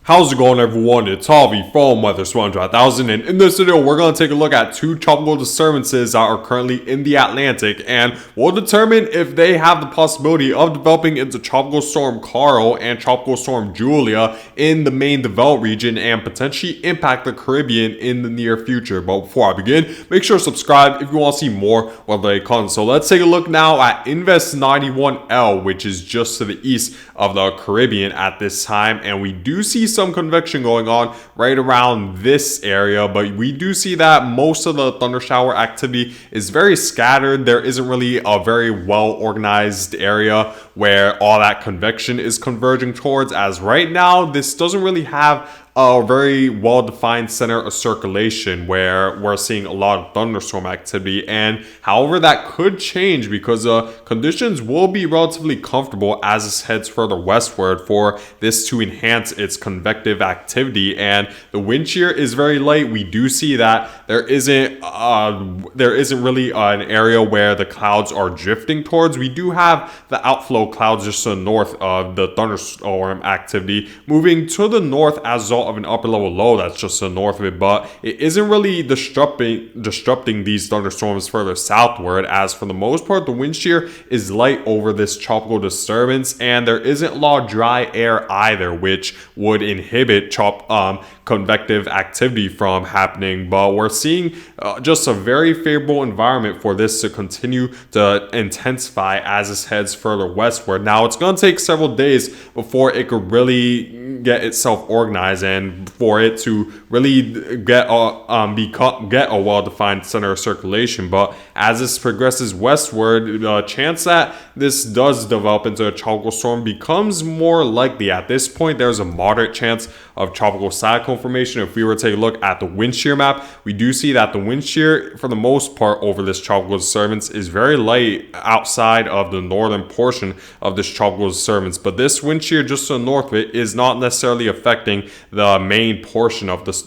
How's it going, everyone? It's Harvey from Weather Sponge 1000, and in this video we're going to take a look at two tropical disturbances that are currently in the Atlantic, and we'll determine if they have the possibility of developing into Tropical Storm Karl and Tropical Storm Julia in the main developed region and potentially impact the Caribbean in the near future. But before I begin, make sure to subscribe if you want to see more weather content. So let's take a look now at Invest 91L, which is just to the east of the Caribbean at this time, and we do see some convection going on right around this area, but we do see that most of the thunder shower activity is very scattered. There isn't really a very well organized area where all that convection is converging towards, as right now this doesn't really have a very well-defined center of circulation where we're seeing a lot of thunderstorm activity. And however, that could change because conditions will be relatively comfortable as this heads further westward for this to enhance its convective activity. And the wind shear is very light. We do see that there isn't really an area where the clouds are drifting towards. We do have the outflow clouds just to the north of the thunderstorm activity moving to the north as a result of an upper level low that's just to the north of it, but it isn't really disrupting these thunderstorms further southward, as for the most part the wind shear is light over this tropical disturbance, and there isn't a lot of dry air either, which would inhibit convective activity from happening. But we're seeing just a very favorable environment for this to continue to intensify as this heads further westward. Now it's going to take several days before it could really get itself organized and for it to really get a well-defined center of circulation. But as this progresses westward, the chance that this does develop into a tropical storm becomes more likely. At this point, there's a moderate chance of tropical cyclone formation. If we were to take a look at the wind shear map, we do see that the wind shear for the most part over this tropical disturbance is very light outside of the northern portion of this tropical disturbance, but this wind shear just to the north of it is not necessarily affecting the main portion of this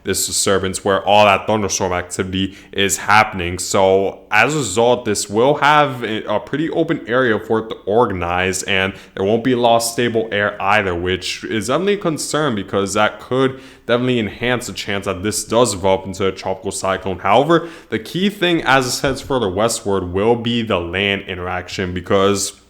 disturbance where all that thunderstorm activity is happening. So as a result, this will have a pretty open area for it to organize, and there won't be a lot of stable air either, which is definitely a concern because that could definitely enhance the chance that this does develop into a tropical cyclone. However, the key thing as this heads further westward will be the land interaction, because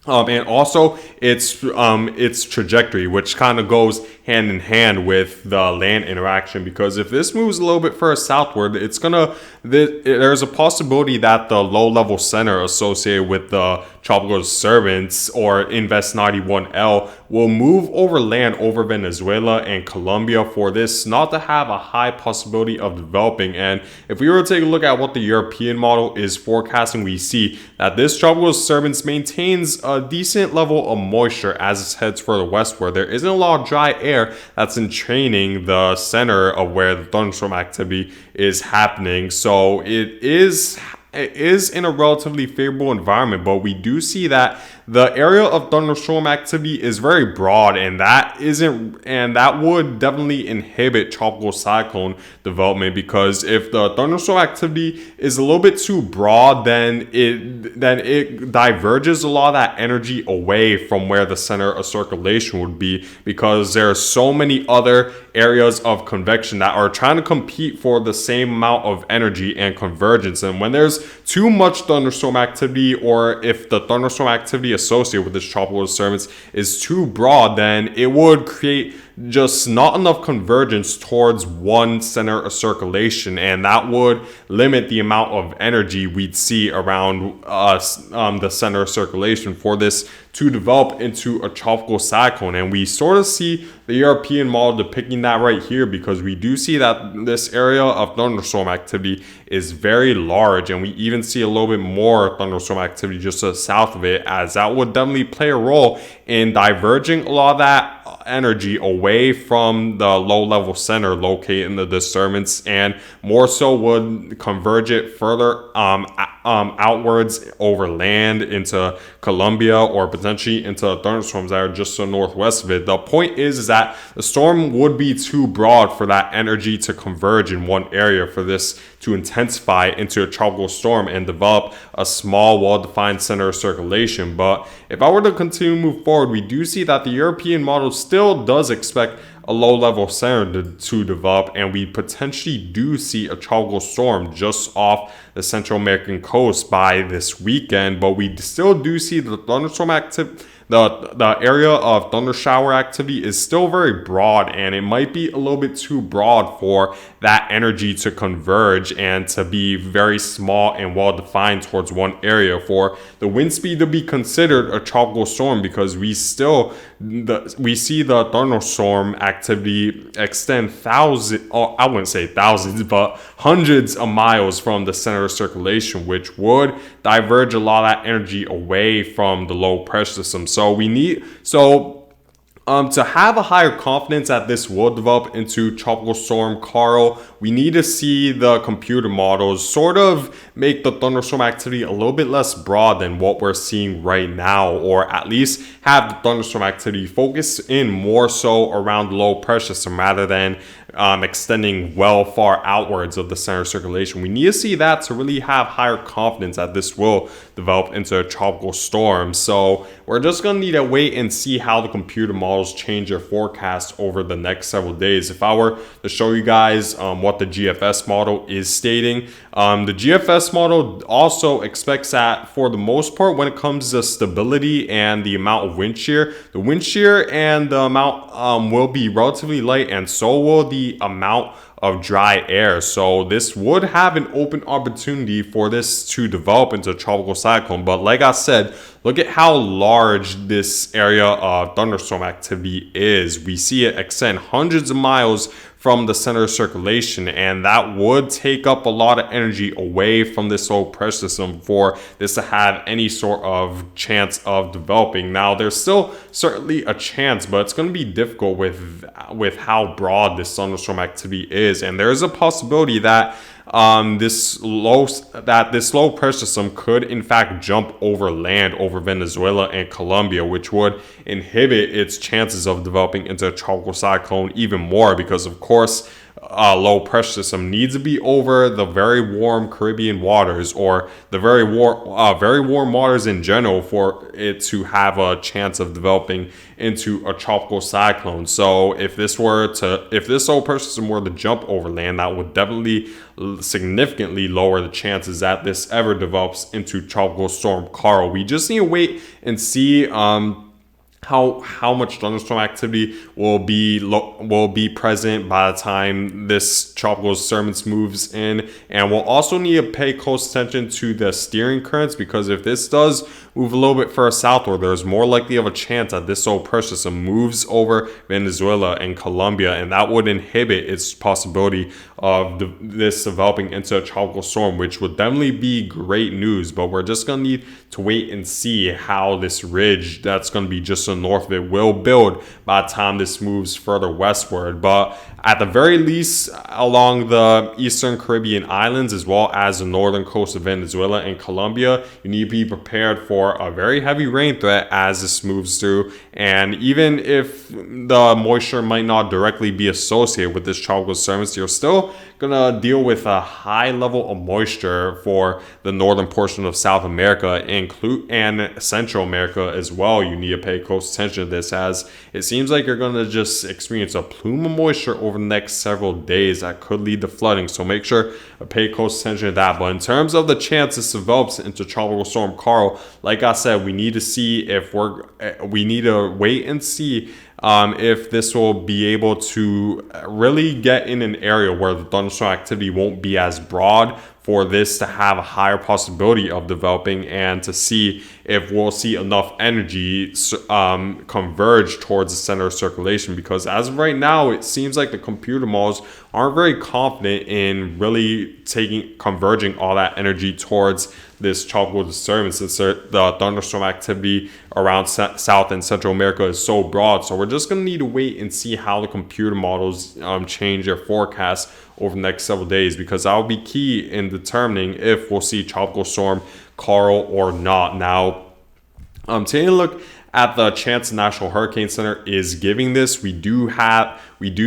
and also its trajectory, which kind of goes hand in hand with the land interaction, because if this moves a little bit further southward, there's a possibility that the low level center associated with the tropical disturbance, or Invest 91L, will move over land over Venezuela and Colombia for this not to have a high possibility of developing. And if we were to take a look at what the European model is forecasting, we see that this tropical disturbance maintains a decent level of moisture as it heads further westward. There isn't a lot of dry air that's entraining the center of where the thunderstorm activity is happening, so it is in a relatively favorable environment. But we do see that the area of thunderstorm activity is very broad, and that would definitely inhibit tropical cyclone development, because if the thunderstorm activity is a little bit too broad, then it diverges a lot of that energy away from where the center of circulation would be, because there are so many other areas of convection that are trying to compete for the same amount of energy and convergence. And when there's too much thunderstorm activity, or if the thunderstorm activity associated with this tropical disturbance is too broad, then it would create just not enough convergence towards one center of circulation, and that would limit the amount of energy we'd see around the center of circulation for this to develop into a tropical cyclone. And we sort of see the European model depicting that right here, because we do see that this area of thunderstorm activity is very large, and we even see a little bit more thunderstorm activity just to the south of it, as that would definitely play a role in diverging a lot of that energy away from the low level center located in the disturbance, and more so would converge it further outwards over land into Colombia or potentially into thunderstorms that are just so northwest of it. The point is that the storm would be too broad for that energy to converge in one area for this to intensify into a tropical storm and develop a small, well-defined center of circulation. But if I were to continue to move forward, we do see that the European model still does expect a low-level center to develop, and we potentially do see a tropical storm just off the Central American coast by this weekend. But we still do see the thunderstorm activity. The area of thunder shower activity is still very broad, and it might be a little bit too broad for that energy to converge and to be very small and well defined towards one area for the wind speed to be considered a tropical storm, because we see the thunderstorm activity extend I wouldn't say thousands, but hundreds of miles from the center of circulation, which would diverge a lot of that energy away from the low pressure system. To have a higher confidence that this will develop into tropical storm Karl, we need to see the computer models sort of make the thunderstorm activity a little bit less broad than what we're seeing right now, or at least have the thunderstorm activity focus in more so around the low pressure system rather than extending well far outwards of the center of circulation. We need to see that to really have higher confidence that this will develop into a tropical storm. So we're just going to need to wait and see how the computer models change their forecast over the next several days. If I were to show you guys what the GFS model is stating, the GFS model also expects that for the most part, when it comes to stability and the amount of wind shear, the wind shear and the amount will be relatively light, and so will the amount of dry air. So this would have an open opportunity for this to develop into a tropical cyclone. But like I said, look at how large this area of thunderstorm activity is. We see it extend hundreds of miles from the center of circulation, and that would take up a lot of energy away from this low pressure system for this to have any sort of chance of developing. Now, there's still certainly a chance, but it's going to be difficult with how broad this thunderstorm activity is, and there is a possibility that this low pressure system could in fact jump over land over Venezuela and Colombia, which would inhibit its chances of developing into a tropical cyclone even more, because of course low pressure system needs to be over the very warm Caribbean waters, or the very warm waters in general, for it to have a chance of developing into a tropical cyclone. So if this low pressure system were to jump over land, that would definitely significantly lower the chances that this ever develops into tropical storm Karl. We just need to wait and see how much thunderstorm activity will be present by the time this tropical disturbance moves in. And we'll also need to pay close attention to the steering currents, because if this does move a little bit further southward, there's more likely of a chance that this low pressure system moves over Venezuela and Colombia, and that would inhibit its possibility of this developing into a tropical storm, which would definitely be great news. But we're just going to need to wait and see how this ridge that's going to be just to the north of it will build by the time this moves further westward. But at the very least, along the eastern Caribbean islands, as well as the northern coast of Venezuela and Colombia, you need to be prepared for a very heavy rain threat as this moves through. And even if the moisture might not directly be associated with this tropical disturbance, you're still going to deal with a high level of moisture for the northern portion of South America and Central America as well. You need to pay close attention to this, as it seems like you're going to just experience a plume of moisture over the next several days that could lead to flooding. So make sure to pay close attention to that. But in terms of the chance this develops into tropical storm Karl, like I said, we need to see we need to wait and see if this will be able to really get in an area where the thunderstorm activity won't be as broad, for this to have a higher possibility of developing, and to see if we'll see enough energy converge towards the center of circulation. Because as of right now, it seems like the computer models aren't very confident in really converging all that energy towards this tropical disturbance, since the thunderstorm activity around South and Central America is so broad. So we're just going to need to wait and see how the computer models change their forecast over the next several days, because that will be key in determining if we'll see tropical storm Karl or not. Now, taking a look at the chance the National Hurricane Center is giving this, we do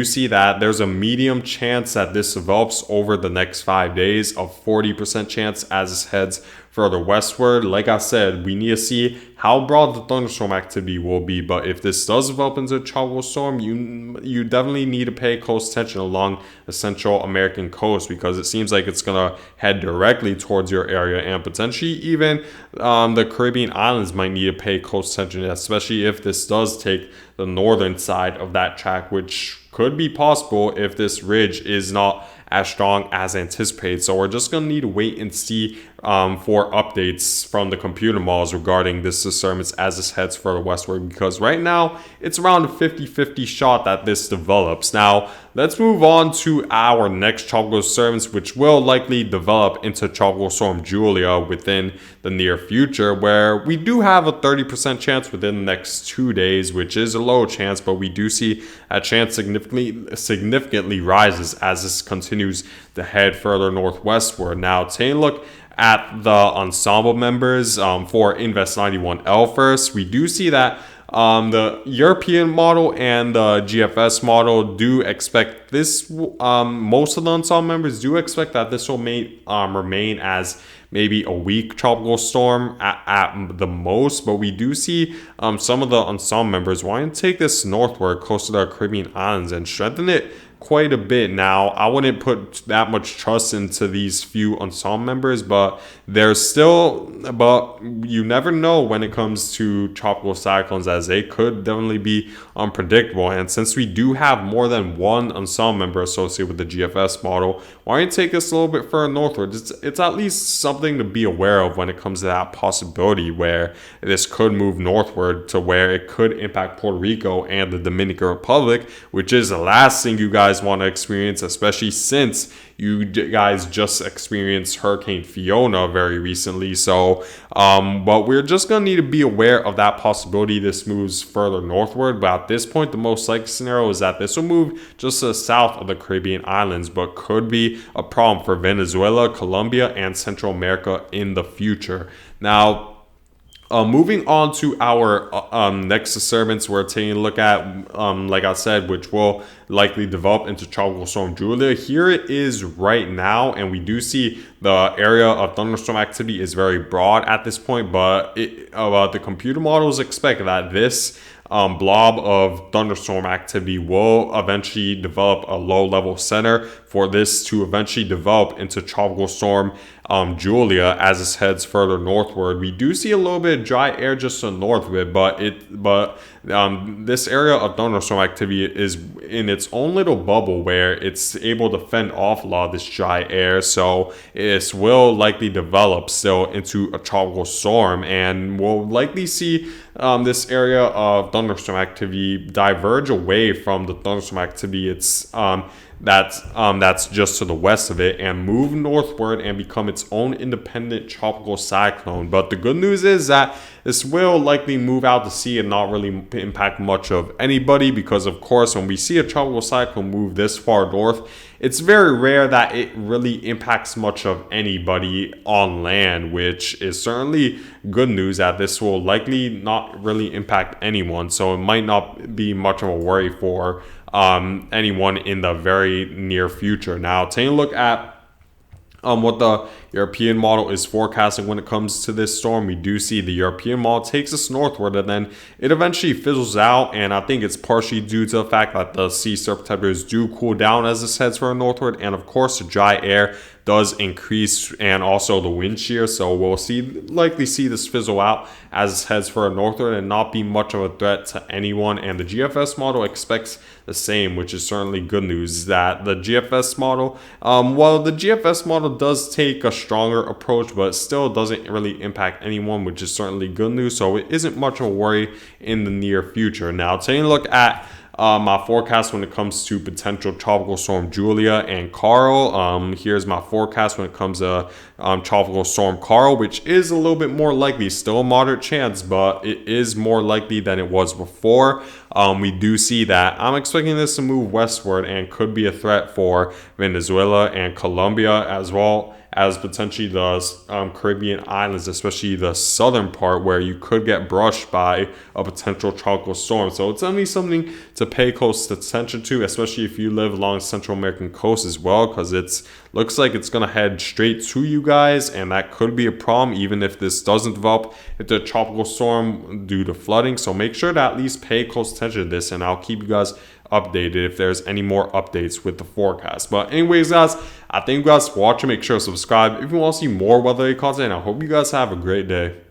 see that there's a medium chance that this develops over the next 5 days, a 40% chance as it heads further westward. Like I said, we need to see how broad the thunderstorm activity will be, but if this does develop into a tropical storm, you definitely need to pay close attention along the Central American coast, because it seems like it's going to head directly towards your area, and potentially even the Caribbean islands might need to pay close attention, especially if this does take the northern side of that track, which could be possible if this ridge is not as strong as anticipated. So we're just going to need to wait and see for updates from the computer models regarding this disturbance as this heads further westward, because right now it's around a 50-50 shot that this develops. Now let's move on to our next tropical disturbance, which will likely develop into Tropical Storm Julia within the near future, where we do have a 30% chance within the next 2 days, which is a low chance, but we do see a chance significantly rises as this continues to head further northwestward. Now, taking a look at the Ensemble members for Invest 91L first, we do see that the European model and the GFS model do expect this. Most of the Ensemble members do expect that this will remain as maybe a weak tropical storm at the most, but we do see some of the Ensemble members wanting to take this northward close to the Caribbean islands and strengthen it quite a bit. Now, I wouldn't put that much trust into these few Ensemble members, but you never know when it comes to tropical cyclones, as they could definitely be unpredictable. And since we do have more than one Ensemble member associated with the GFS model, why don't you take us a little bit further northward? It's at least something to be aware of when it comes to that possibility where this could move northward to where it could impact Puerto Rico and the Dominican Republic, which is the last thing you guys want to experience, especially since you guys just experienced Hurricane Fiona very recently. So but we're just going to need to be aware of that possibility this moves further northward. But at this point, the most likely scenario is that this will move just to the south of the Caribbean islands, but could be a problem for Venezuela, Colombia, and Central America in the future. Now, moving on to our next disturbance, we're taking a look at, like I said, which will likely develop into Tropical Storm Julia. Here it is right now, and we do see the area of thunderstorm activity is very broad at this point, but the computer models expect that this blob of thunderstorm activity will eventually develop a low-level center for this to eventually develop into Tropical Storm Julia as it heads further northward. We do see a little bit of dry air just to the north of it, but this area of thunderstorm activity is in its own little bubble where it's able to fend off a lot of this dry air. So it will likely develop still into a tropical storm, and we'll likely see this area of thunderstorm activity diverge away from the thunderstorm activity that's just to the west of it and move northward and become its own independent tropical cyclone. But the good news is that this will likely move out to sea and not really impact much of anybody, because of course when we see a tropical cyclone move this far north, it's very rare that it really impacts much of anybody on land, which is certainly good news that this will likely not really impact anyone. So it might not be much of a worry for anyone in the very near future. Now, taking a look at what the European model is forecasting when it comes to this storm, we do see the European model takes us northward and then it eventually fizzles out, and I think it's partially due to the fact that the sea surface temperatures do cool down as this heads further northward, and of course the dry air does increase and also the wind shear. So we'll likely see this fizzle out as it heads further northward and not be much of a threat to anyone. And the GFS model expects the same, which is certainly good news. That the GFS model, the GFS model does take a stronger approach, but still doesn't really impact anyone, which is certainly good news. So it isn't much of a worry in the near future. Now, taking a look at my forecast when it comes to potential tropical storm Julia and Karl. Here's my forecast when it comes to tropical storm Karl, which is a little bit more likely, still a moderate chance, but it is more likely than it was before. We do see that I'm expecting this to move westward and could be a threat for Venezuela and Colombia, as well as potentially the Caribbean islands, especially the southern part where you could get brushed by a potential tropical storm. So it's definitely something to pay close attention to, especially if you live along Central American coast as well, because it's looks like it's going to head straight to you guys, and that could be a problem even if this doesn't develop into a tropical storm due to flooding. So make sure to at least pay close attention to this, and I'll keep you guys updated if there's any more updates with the forecast. But anyways, guys, I thank you guys for watching. Make sure to subscribe if you want to see more weather content. I hope you guys have a great day.